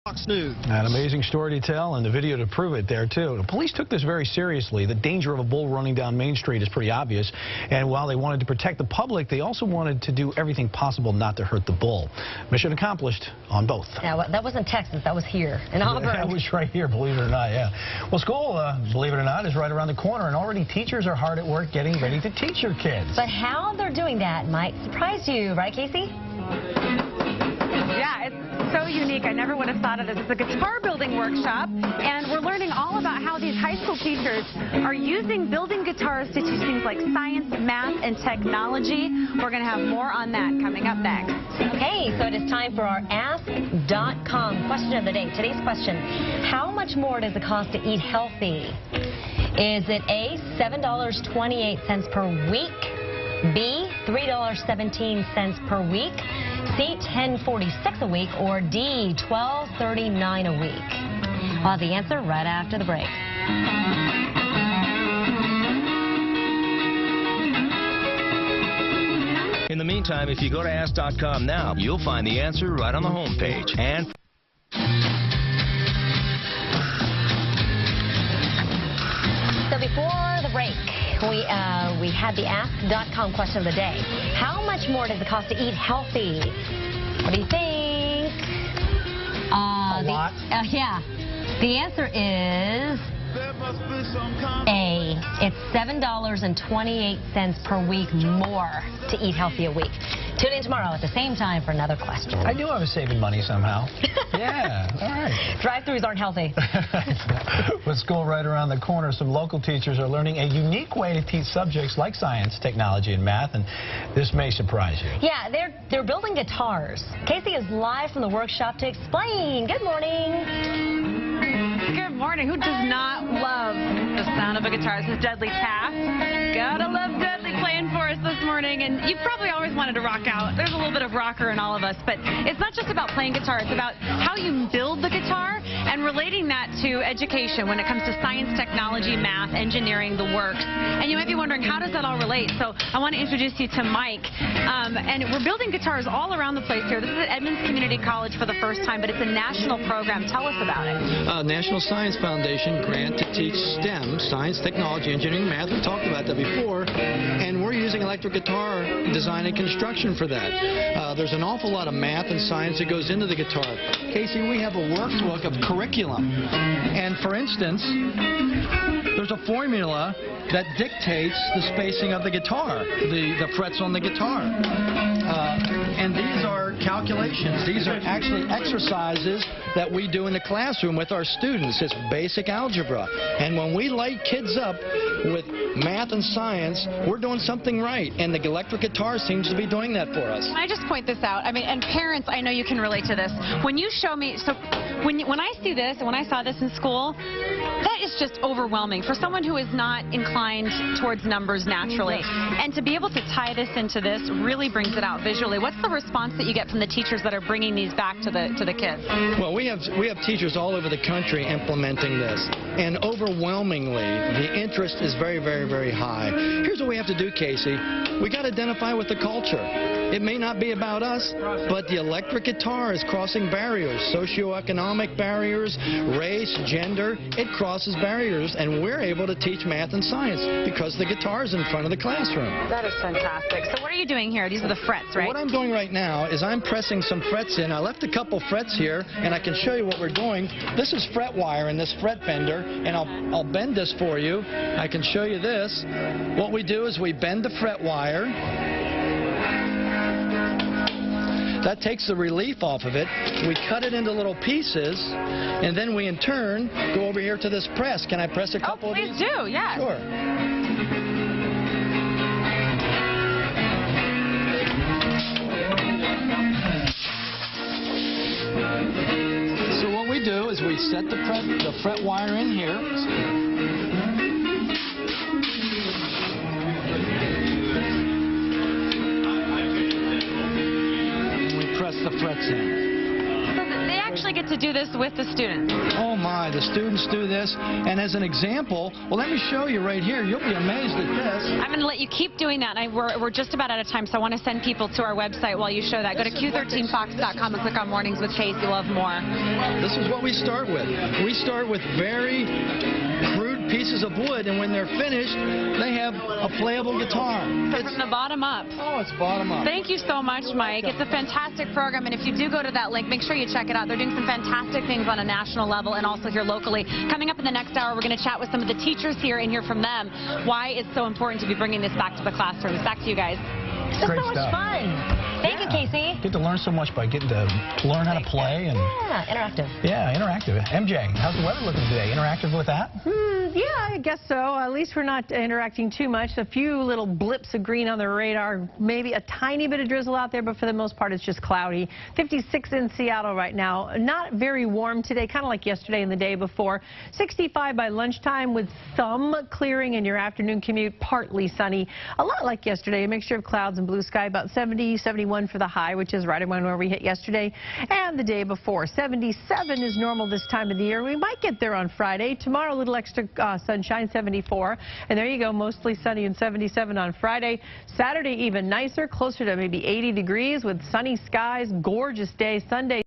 Fox News. An amazing story to tell and the video to prove it there, too. The police took this very seriously. The danger of a bull running down Main Street is pretty obvious. And while they wanted to protect the public, they also wanted to do everything possible not to hurt the bull. Mission accomplished on both. Yeah, that wasn't Texas. That was here in Auburn. That was right here, believe it or not, yeah. Well, school, believe it or not, is right around the corner. And already teachers are hard at work getting ready to teach your kids. But how they're doing that might surprise you, right, Casey? Yeah, it's so unique. I never would have thought of this. It's a guitar building workshop, and we're learning all about how these high school teachers are using building guitars to teach things like science, math, and technology. We're going to have more on that coming up next. Okay, so it is time for our Ask.com question of the day. Today's question, how much more does it cost to eat healthy? Is it A, $7.28 per week, B, $3.17 per week, C, $10.46 a week, or D, $12.39 a week? We'll have the answer right after the break. In the meantime, if you go to Ask.com now, you'll find the answer right on the home page. And so before the break, we had the Ask.com question of the day. How much more does it cost to eat healthy? What do you think? A lot. Yeah. The answer is A. It's $7.28 per week more to eat healthy a week. Tune in tomorrow at the same time for another question. I knew I was saving money somehow. Yeah, all right. Drive-thrus aren't healthy. With school right around the corner, some local teachers are learning a unique way to teach subjects like science, technology, and math, and this may surprise you. Yeah, they're building guitars. Casey is live from the workshop to explain. Good morning. Good morning. Who does not love the sound of a guitar? This is Dudley Taft. Gotta love Dudley playing for us this morning. And you've probably always wanted to rock out. There's a little bit of rocker in all of us. But it's not just about playing guitar. It's about how you build the guitar and relating that to education when it comes to science, technology, math, engineering, the works. And you might be wondering, how does that all relate? So I want to introduce you to Mike. And we're building guitars all around the place here. This is at Edmonds Community College for the first time, but it's a national program. Tell us about it. National Science Foundation grant to teach STEM, science, technology, engineering, math. We talked about that before. And we're using electric guitar design and construction for that. There's an awful lot of math and science that goes into the guitar. Casey, we have a workbook of curriculum. And for instance, there's a formula that dictates the spacing of the guitar, the frets on the guitar. And these are calculations. These are actually exercises that we do in the classroom with our students. It's basic algebra. And when we light kids up with math and science, we're doing something right. And the electric guitar seems to be doing that for us. Can I just point this out? I mean, and parents, I know you can relate to this. When you show me, so when I see this, and when I saw this in school, that is just overwhelming for someone who is not inclined towards numbers naturally. And to be able to tie this into this really brings it out visually. What's the response that you get from the teachers that are bringing these back to the kids? Well, we have teachers all over the country implementing this, and overwhelmingly the interest is very, very, very high. Here's what we have to do, Casey. We got to identify with the culture. It may not be about us, but the electric guitar is crossing barriers, socioeconomic barriers, race, gender. It crosses barriers, and we're able to teach math and science because the guitar is in front of the classroom. That is fantastic. So what are you doing here? These are the frets, right? What I'm doing right now is I'm pressing some frets in. I left a couple frets here, and I can show you what we're doing. This is fret wire in this fret bender, and I'll bend this for you. I can show you this. What we do is we bend the fret wire. That takes the relief off of it. We cut it into little pieces, and then we, in turn, go over here to this press. Can I press a couple of these? Please do, yeah. Sure. So what we do is we set the fret wire in here. The frets in. So they actually get to do this with the students? Oh my, the students do this. And as an example, well, let me show you right here. You'll be amazed at this. I'm going to let you keep doing that. We're just about out of time, so I want to send people to our website while you show that. Go to Q13Fox.com and click on Mornings with Casey. You'll have more. This is what we start with. We start with very crude pieces of wood, and when they're finished, they have a playable guitar. So from the bottom up. Oh, it's bottom up. Thank you so much, Mike. It's a fantastic program, and if you do go to that link, make sure you check it out. They're doing some fantastic things on a national level and also here locally. Coming up in the next hour, we're going to chat with some of the teachers here and hear from them why it's so important to be bringing this back to the classrooms. Back to you guys. This Great is so much stuff. fun. Thank you, Casey. Get to learn so much by getting to learn how to play. And Yeah, interactive. yeah, interactive. MJ, how's the weather looking today? Interactive with that? Yeah, I guess so. At least we're not interacting too much. A few little blips of green on the radar, maybe a tiny bit of drizzle out there, but for the most part, it's just cloudy. 56 in Seattle right now. Not very warm today, kind of like yesterday and the day before. 65 by lunchtime with some clearing in your afternoon commute, partly sunny. A lot like yesterday, a mixture of clouds and blue sky, about 70, 71 for the high, which is right around where we hit yesterday and the day before. 77 is normal this time of the year. We might get there on Friday. Tomorrow, a little extra sunshine, 74. And there you go, mostly sunny and 77 on Friday. Saturday, even nicer, closer to maybe 80 degrees with sunny skies. Gorgeous day. Sunday.